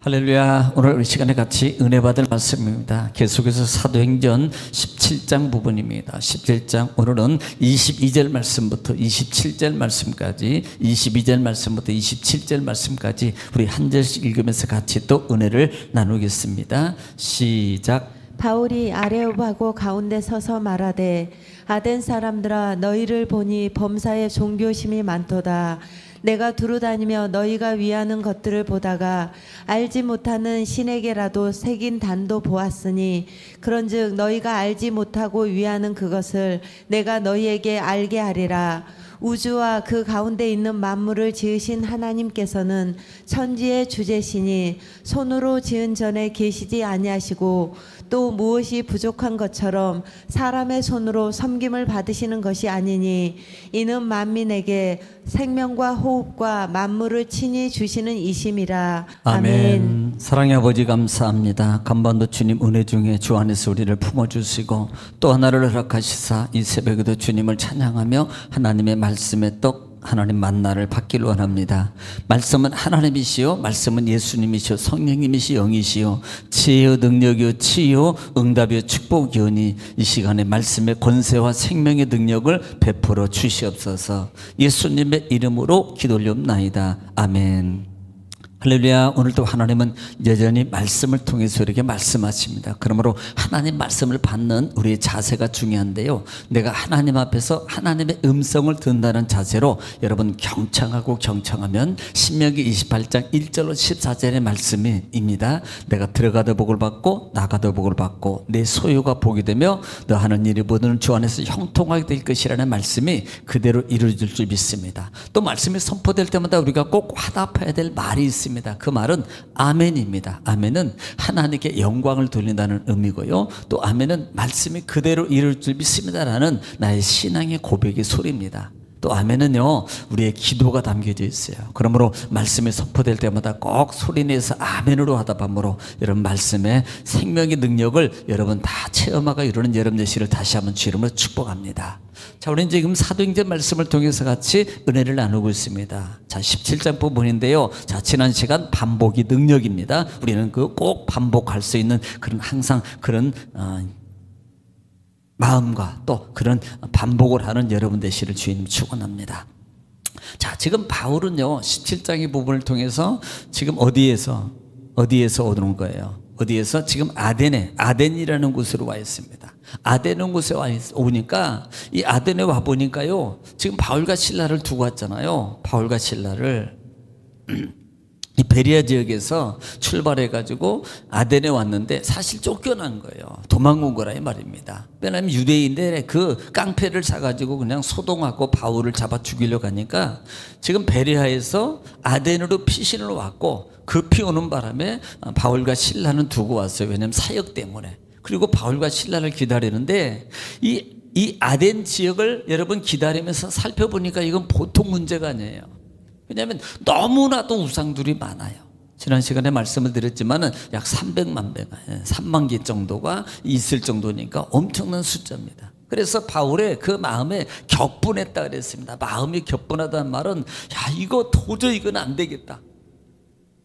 할렐루야. 오늘 이 시간에 같이 은혜 받을 말씀입니다. 계속해서 사도행전 17장 부분입니다. 17장 오늘은 22절 말씀부터 27절 말씀까지 22절 말씀부터 27절 말씀까지 우리 한 절씩 읽으면서 같이 또 은혜를 나누겠습니다. 시작. 바울이 아레오바고 가운데 서서 말하되 아덴 사람들아 너희를 보니 범사에 종교심이 많도다. 내가 두루다니며 너희가 위하는 것들을 보다가 알지 못하는 신에게라도 새긴 단도 보았으니 그런즉 너희가 알지 못하고 위하는 그것을 내가 너희에게 알게 하리라. 우주와 그 가운데 있는 만물을 지으신 하나님께서는 천지의 주제시니 손으로 지은 전에 계시지 아니하시고 또 무엇이 부족한 것처럼 사람의 손으로 섬김을 받으시는 것이 아니니 이는 만민에게 생명과 호흡과 만물을 친히 주시는 이심이라. 아멘. 사랑의 아버지 감사합니다. 간반도 주님 은혜 중에 주 안에서 우리를 품어주시고 또 하나를 허락하시사 이 새벽에도 주님을 찬양하며 하나님의 말씀의 떡 하나님 만나를 받기를 원합니다. 말씀은 하나님이시요 말씀은 예수님이시요 성령님이시요 영이시요 지혜요 능력이요 치유요 응답이요 축복이오니 이 시간에 말씀의 권세와 생명의 능력을 베풀어 주시옵소서. 예수님의 이름으로 기도 올리옵나이다. 아멘. 할렐루야. 오늘도 하나님은 여전히 말씀을 통해서 우리에게 말씀하십니다. 그러므로 하나님 말씀을 받는 우리의 자세가 중요한데요, 내가 하나님 앞에서 하나님의 음성을 듣는다는 자세로 여러분 경청하면 신명기 28장 1절로 14절의 말씀입니다. 내가 들어가도 복을 받고 나가도 복을 받고 내 소유가 복이 되며 너 하는 일이 모든 주 안에서 형통하게 될 것이라는 말씀이 그대로 이루어질 줄 믿습니다. 또 말씀이 선포될 때마다 우리가 꼭 화답해야 될 말이 있습니다. 그 말은 아멘입니다. 아멘은 하나님께 영광을 돌린다는 의미고요, 또 아멘은 말씀이 그대로 이룰 줄 믿습니다라는 나의 신앙의 고백의 소리입니다. 또 아멘은요 우리의 기도가 담겨져 있어요. 그러므로 말씀이 선포될 때마다 꼭 소리내서 아멘으로 하다밤으로 여러분 말씀의 생명의 능력을 여러분 다 체험하고 이루는 여러분 되시기를 다시 한번 주 이름으로 축복합니다. 자, 우리는 지금 사도행전 말씀을 통해서 같이 은혜를 나누고 있습니다. 자, 17장 부분인데요, 자, 지난 시간 반복이 능력입니다. 우리는 그 꼭 반복할 수 있는 그런 항상 그런 마음과 또 그런 반복을 하는 여러분 되시기를 주님 축원합니다. 자, 지금 바울은요 17장의 부분을 통해서 지금 어디에서 오는 거예요? 어디에서? 지금 아덴이라는 곳으로 와 있습니다. 아덴은 곳에 오니까 이 아덴에 와 보니까요 지금 바울과 실라를 두고 왔잖아요. 바울과 실라를 이 베리아 지역에서 출발해 가지고 아덴에 왔는데 사실 쫓겨난 거예요. 도망온 거라 이 말입니다. 왜냐하면 유대인들의 그 깡패를 사가지고 그냥 소동하고 바울을 잡아 죽이려고 하니까 지금 베리아에서 아덴으로 피신을 왔고 급히 오는 바람에 바울과 실라는 두고 왔어요. 왜냐하면 사역 때문에. 그리고 바울과 실라를 기다리는데 이 아덴 지역을 여러분 기다리면서 살펴보니까 이건 보통 문제가 아니에요. 왜냐하면 너무나도 우상들이 많아요. 지난 시간에 말씀을 드렸지만은 약 300만 배가 3만 개 정도가 있을 정도니까 엄청난 숫자입니다. 그래서 바울의 그 마음에 격분했다 그랬습니다. 마음이 격분하다는 말은 야 이거 도저히 이건 안 되겠다.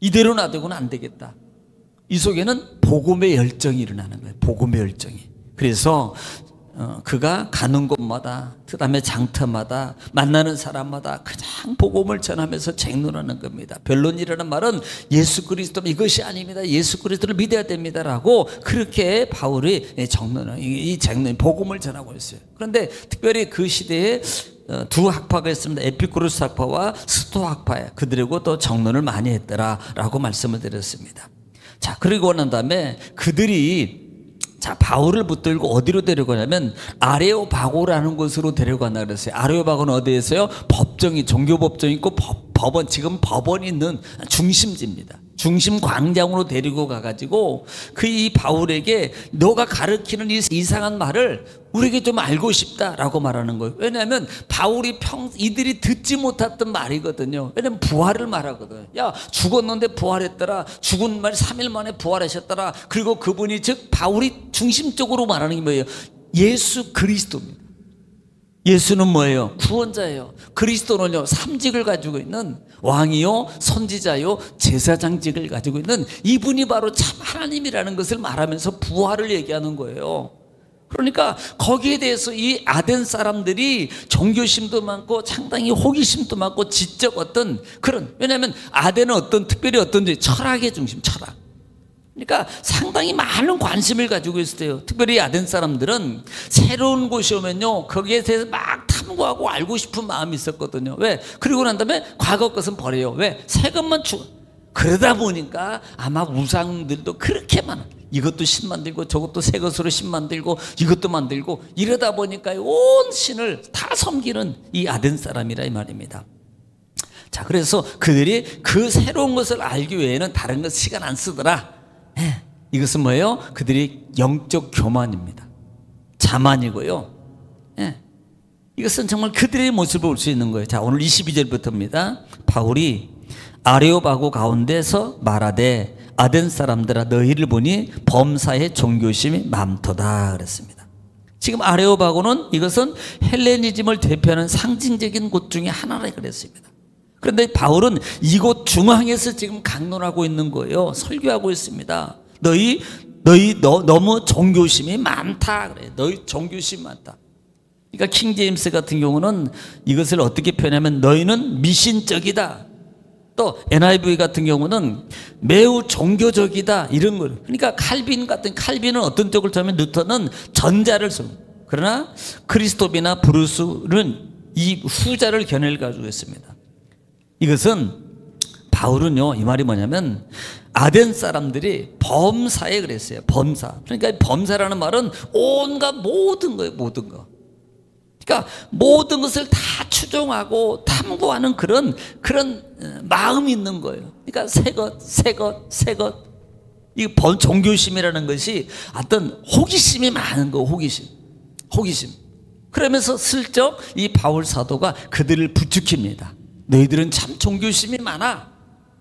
이대로 놔두고는 안 되겠다. 이 속에는 복음의 열정이 일어나는 거예요. 복음의 열정이. 그래서 그가 가는 곳마다 그 다음에 장터마다 만나는 사람마다 그냥 복음을 전하면서 쟁론하는 겁니다. 변론이라는 말은 예수 그리스도 이것이 아닙니다. 예수 그리스도를 믿어야 됩니다라고 그렇게 바울이 쟁론 복음을 전하고 있어요. 그런데 특별히 그 시대에 두 학파가 있습니다. 에피쿠로스 학파와 스토 학파, 그들하고 또 정론을 많이 했더라라고 말씀을 드렸습니다. 자, 그리고 난 다음에 그들이 자, 바울을 붙들고 어디로 데려가냐면 아레오바고라는 곳으로 데려간다 그랬어요. 아레오바고는 어디에서요? 법정이, 종교법정이 있고 법원, 지금 법원이 있는 중심지입니다. 중심 광장으로 데리고 가가지고 이 바울에게 너가 가르치는 이 이상한 말을 우리에게 좀 알고 싶다라고 말하는 거예요. 왜냐하면 바울이 이들이 듣지 못했던 말이거든요. 왜냐하면 부활을 말하거든. 야, 죽었는데 부활했더라. 죽은 말 3일 만에 부활하셨더라. 그리고 그분이 즉 바울이 중심적으로 말하는 게 뭐예요? 예수 그리스도입니다. 예수는 뭐예요? 구원자예요. 그리스도는요, 삼직을 가지고 있는 왕이요, 선지자요, 제사장직을 가지고 있는 이분이 바로 참 하나님이라는 것을 말하면서 부활을 얘기하는 거예요. 그러니까 거기에 대해서 이 아덴 사람들이 종교심도 많고 상당히 호기심도 많고 지적 어떤 그런, 왜냐하면 아덴은 특별히 철학의 중심, 철학. 그러니까 상당히 많은 관심을 가지고 있었대요. 특별히 아덴 사람들은 새로운 곳이 오면요, 거기에 대해서 막 탐구하고 알고 싶은 마음이 있었거든요. 왜? 그리고 난 다음에 과거 것은 버려요. 왜? 새 것만 그러다 보니까 아마 우상들도 그렇게 많아. 이것도 신 만들고 저것도 새 것으로 신 만들고 이것도 만들고, 이러다 보니까 온 신을 다 섬기는 이 아덴 사람이라 이 말입니다. 자, 그래서 그들이 그 새로운 것을 알기 위해는 다른 것 시간 안 쓰더라. 이것은 뭐예요? 그들이 영적 교만입니다. 자만이고요. 이것은 정말 그들의 모습을 볼 수 있는 거예요. 자, 오늘 22절부터입니다. 바울이 아레오바고 가운데서 말하되 아덴 사람들아 너희를 보니 범사의 종교심이 많도다 그랬습니다. 지금 아레오바고는 이것은 헬레니즘을 대표하는 상징적인 곳 중에 하나라 그랬습니다. 그런데 바울은 이곳 중앙에서 지금 강론하고 있는 거예요. 설교하고 있습니다. 너무 종교심이 많다 그래. 너희 종교심이 많다. 그러니까 킹 제임스 같은 경우는 이것을 어떻게 표현하면 너희는 미신적이다. 또 NIV 같은 경우는 매우 종교적이다 이런 걸. 그러니까 칼빈은 어떤 쪽을 잡으면 루터는 전자를 씁니다. 그러나 크리스토비나 브루스는 이 후자를 견해를 가지고 있습니다. 이것은 바울은요, 이 말이 뭐냐면 아덴 사람들이 범사에 그랬어요. 범사. 그러니까 범사라는 말은 온갖 모든 거예요. 모든 거. 그러니까 모든 것을 다 추종하고 탐구하는 그런 마음이 있는 거예요. 그러니까 새 것. 이 종교심이라는 것이 어떤 호기심이 많은 거, 호기심. 그러면서 슬쩍 이 바울 사도가 그들을 부추깁니다. 너희들은 참 종교심이 많아.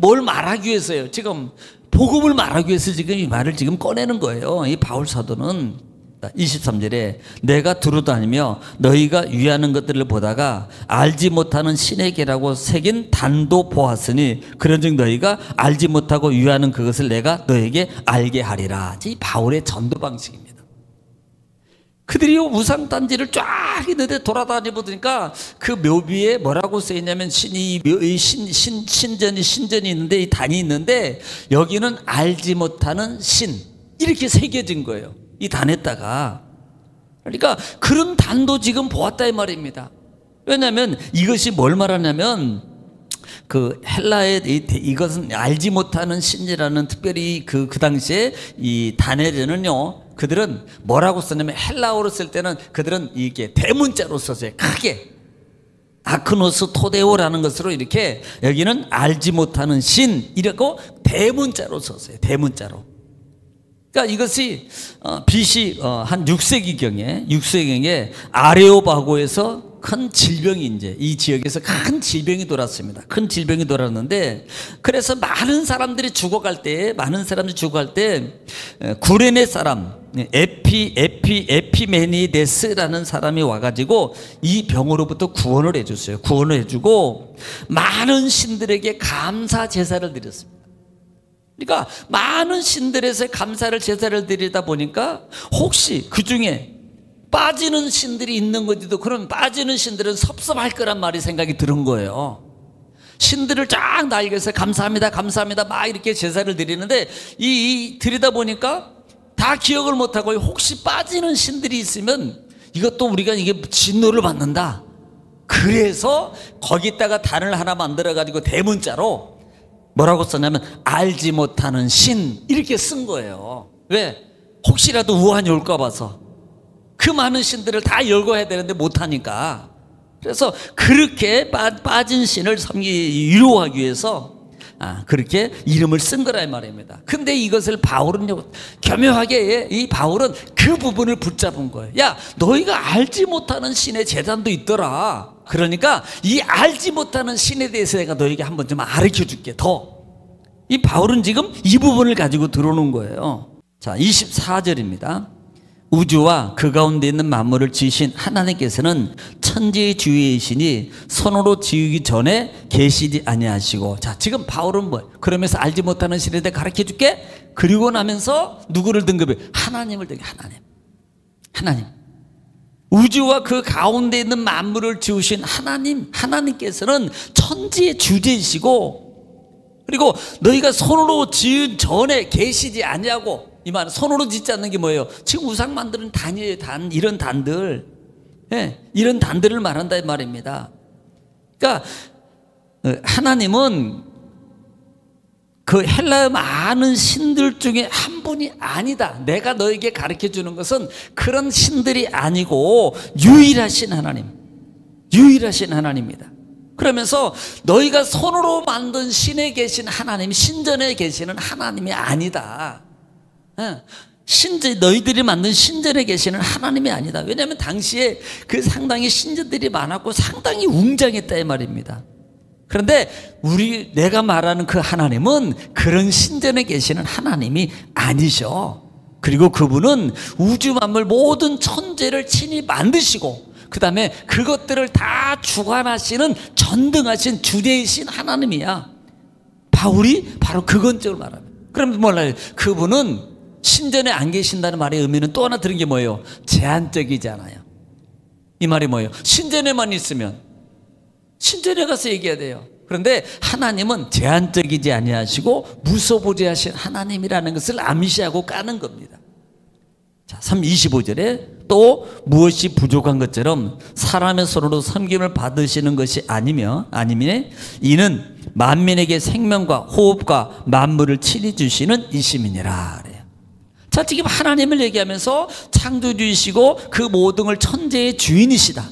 뭘 말하기 위해서요? 지금 복음을 말하기 위해서 지금 이 말을 지금 꺼내는 거예요. 이 바울 사도는 23절에 내가 두루다니며 너희가 위하는 것들을 보다가 알지 못하는 신에게라고 새긴 단도 보았으니 그런즉 너희가 알지 못하고 위하는 그것을 내가 너에게 알게 하리라. 이 바울의 전도 방식입니다. 그들이 우상단지를 쫙 있는데 돌아다니 보니까 그 묘비에 뭐라고 써있냐면 신전이 있는데 이 단이 있는데 여기는 알지 못하는 신 이렇게 새겨진 거예요. 이 단에다가. 그러니까 그런 단도 지금 보았다 이 말입니다. 왜냐하면 이것이 뭘 말하냐면 그 헬라의 이것은 알지 못하는 신이라는 특별히 그 당시에 이 다니엘은요, 그들은 뭐라고 썼냐면 헬라어로 쓸 때는 그들은 이게 대문자로 썼어요. 크게 아크노스 토데오라는 것으로 이렇게 여기는 알지 못하는 신 이라고 대문자로 썼어요. 대문자로. 그러니까 이것이 BC 한 6세기경에 아레오바고에서 큰 질병이 이제 이 지역에서 큰 질병이 돌았습니다. 큰 질병이 돌았는데 그래서 많은 사람들이 죽어갈 때 구레네 사람 에피메니데스라는 사람이 와가지고 이 병으로부터 구원을 해줬어요. 구원을 해주고 많은 신들에게 감사 제사를 드렸습니다. 그러니까 많은 신들에서 감사를 제사를 드리다 보니까 혹시 그 중에 빠지는 신들이 있는 건지도, 그럼 빠지는 신들은 섭섭할 거란 말이 생각이 드는 거예요. 신들을 쫙 날개서 감사합니다 막 이렇게 제사를 드리는데 드리다 보니까 다 기억을 못하고 혹시 빠지는 신들이 있으면 이것도 우리가 이게 진노를 받는다. 그래서 거기다가 단을 하나 만들어 가지고 대문자로 뭐라고 썼냐면 알지 못하는 신 이렇게 쓴 거예요. 왜? 혹시라도 우환이 올까 봐서. 그 많은 신들을 다 열거해야 되는데 못하니까. 그래서 그렇게 빠진 신을 위로하기 위해서 그렇게 이름을 쓴 거라 이 말입니다. 근데 이것을 바울은요, 교묘하게 이 바울은 그 부분을 붙잡은 거예요. 야, 너희가 알지 못하는 신의 재단도 있더라. 그러니까 이 알지 못하는 신에 대해서 내가 너에게 한번 좀 가르쳐 줄게. 이 바울은 지금 이 부분을 가지고 들어오는 거예요. 자, 24절입니다. 우주와 그 가운데 있는 만물을 지으신 하나님께서는 천지의 주인이시니 손으로 지으기 전에 계시지 아니하시고. 자, 지금 바울은 뭐예요? 그러면서 알지 못하는 신에 대해 가르쳐 줄게. 그리고 나면서 누구를 등급해? 하나님을 등급해. 하나님. 우주와 그 가운데 있는 만물을 지으신 하나님께서는 천지의 주제이시고, 그리고 너희가 손으로 지은 전에 계시지 아니하고. 이 말은 손으로 짓지 않는 게 뭐예요? 지금 우상 만드는 단이에요. 이런 단들. 예, 이런 단들을 말한다 이 말입니다. 그러니까 하나님은 그 헬라어 많은 신들 중에 한 분이 아니다. 내가 너에게 가르쳐 주는 것은 그런 신들이 아니고 유일하신 하나님입니다. 그러면서 너희가 손으로 만든 신에 계신 하나님, 신전에 계시는 하나님이 아니다. 너희들이 만든 신전에 계시는 하나님이 아니다. 왜냐하면 당시에 그 상당히 신전들이 많았고 상당히 웅장했다 이 말입니다. 그런데 내가 말하는 그 하나님은 그런 신전에 계시는 하나님이 아니셔. 그리고 그분은 우주 만물 모든 천재를 친히 만드시고, 그 다음에 그것들을 다 주관하시는 전등하신 주제이신 하나님이야. 바울이 바로 그 건적을 말합니다. 그럼 몰라요. 그분은 신전에 안 계신다는 말의 의미는 또 하나 들은 게 뭐예요? 제한적이잖아요. 이 말이 뭐예요? 신전에만 있으면 신전에 가서 얘기해야 돼요. 그런데 하나님은 제한적이지 아니하시고 무소부재하신 하나님이라는 것을 암시하고 까는 겁니다. 자, 25절에 또 무엇이 부족한 것처럼 사람의 손으로 섬김을 받으시는 것이 아니면 이는 만민에게 생명과 호흡과 만물을 친히 주시는 이심이니라 그래요. 자, 지금 하나님을 얘기하면서 창조주이시고 그 모든 걸 천재의 주인이시다.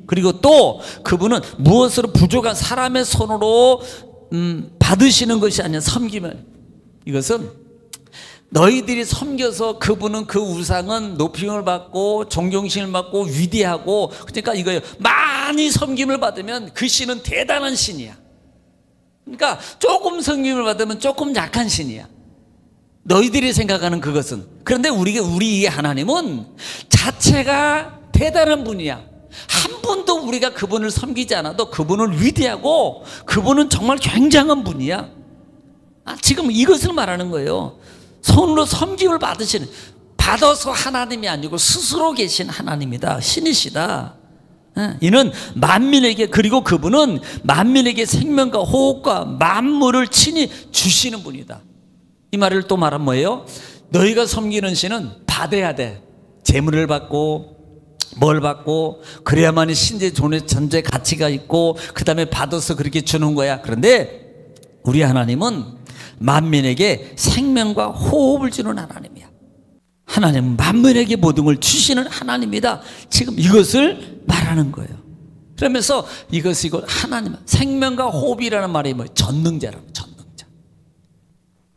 그리고 또 그분은 무엇으로 부족한 사람의 손으로 받으시는 것이 아니라 섬김을. 이것은 너희들이 섬겨서 그분은 그 우상은 높임을 받고 존경심을 받고 위대하고, 그러니까 이거예요. 많이 섬김을 받으면 그 신은 대단한 신이야. 그러니까 조금 섬김을 받으면 조금 약한 신이야. 너희들이 생각하는 그것은. 그런데 우리 하나님은 자체가 대단한 분이야. 한 번도 우리가 그분을 섬기지 않아도 그분은 위대하고 그분은 정말 굉장한 분이야. 지금 이것을 말하는 거예요. 손으로 섬김을 받아서 하나님이 아니고 스스로 계신 하나님이다. 신이시다. 이는 만민에게, 그리고 그분은 만민에게 생명과 호흡과 만물을 친히 주시는 분이다. 이 말을 또 말하면 뭐예요? 너희가 섬기는 신은 받아야 돼. 재물을 받고 뭘 받고 그래야만이 신의 존재 가치가 있고 그 다음에 받아서 그렇게 주는 거야. 그런데 우리 하나님은 만민에게 생명과 호흡을 주는 하나님이야. 하나님은 만민에게 모든 걸 주시는 하나님이다. 지금 이것을 말하는 거예요. 그러면서 이거 하나님, 생명과 호흡이라는 말이 뭐예요? 전능자라고. 전능자.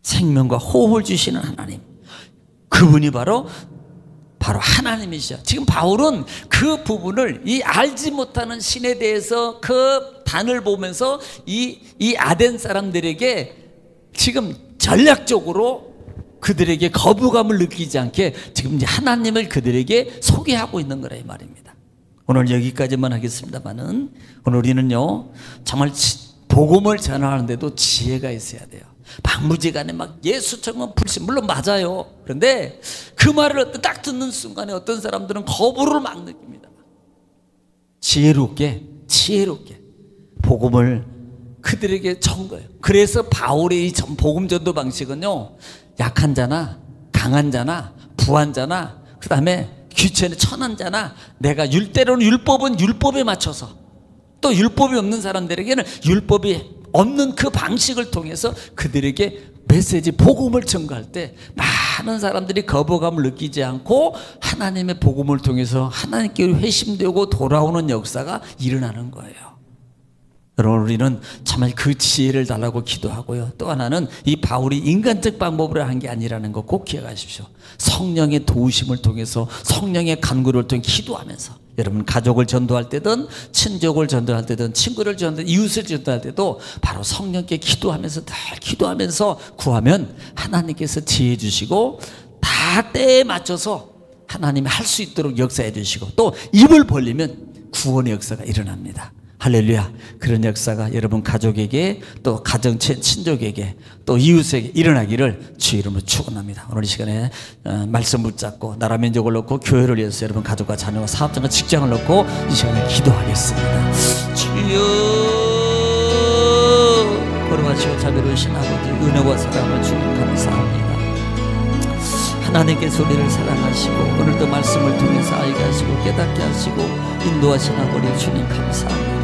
생명과 호흡을 주시는 하나님, 그분이 바로 하나님이시죠. 지금 바울은 그 부분을, 이 알지 못하는 신에 대해서 그 단을 보면서 이 아덴 사람들에게 지금 전략적으로 그들에게 거부감을 느끼지 않게 지금 이제 하나님을 그들에게 소개하고 있는 거라 이 말입니다. 오늘 여기까지만 하겠습니다만은, 오늘 우리는요 정말 복음을 전하는데도 지혜가 있어야 돼요. 방무지간에 막 예수처럼 불신, 물론 맞아요. 그런데 그 말을 딱 듣는 순간에 어떤 사람들은 거부를 막 느낍니다. 지혜롭게 복음을 그들에게 전 거예요. 그래서 바울의 이 복음 전도 방식은요, 약한 자나 강한 자나 부한 자나 그 다음에 귀천에 천한 자나, 내가 때로는 율법은 율법에 맞춰서, 또 율법이 없는 사람들에게는 율법이 없는 그 방식을 통해서 그들에게 메시지, 복음을 전가할 때 많은 사람들이 거부감을 느끼지 않고 하나님의 복음을 통해서 하나님께 회심되고 돌아오는 역사가 일어나는 거예요. 여러분, 우리는 정말 그 지혜를 달라고 기도하고요. 또 하나는 이 바울이 인간적 방법으로 한 게 아니라는 거 꼭 기억하십시오. 성령의 도우심을 통해서, 성령의 간구를 통해 기도하면서, 여러분 가족을 전도할 때든 친족을 전도할 때든 친구를 전도할 때, 이웃을 전도할 때도 바로 성령께 기도하면서, 다 기도하면서 구하면 하나님께서 지혜 주시고 다 딱 때에 맞춰서 하나님이 할 수 있도록 역사해 주시고 또 입을 벌리면 구원의 역사가 일어납니다. 할렐루야. 그런 역사가 여러분 가족에게 또 가정체 친족에게 또 이웃에게 일어나기를 주 이름으로 축원합니다. 오늘 이 시간에 말씀 붙잡고 나라 민족을 놓고 교회를 위해서 여러분 가족과 자녀와 사업장과 직장을 놓고 이 시간에 기도하겠습니다. 주여 거룩하시고 자비로우신 아버지 은혜와 사랑을 주님 감사합니다. 하나님께서 우리를 사랑하시고 오늘도 말씀을 통해서 알게 하시고 깨닫게 하시고 인도하신 아버지 주님 감사합니다.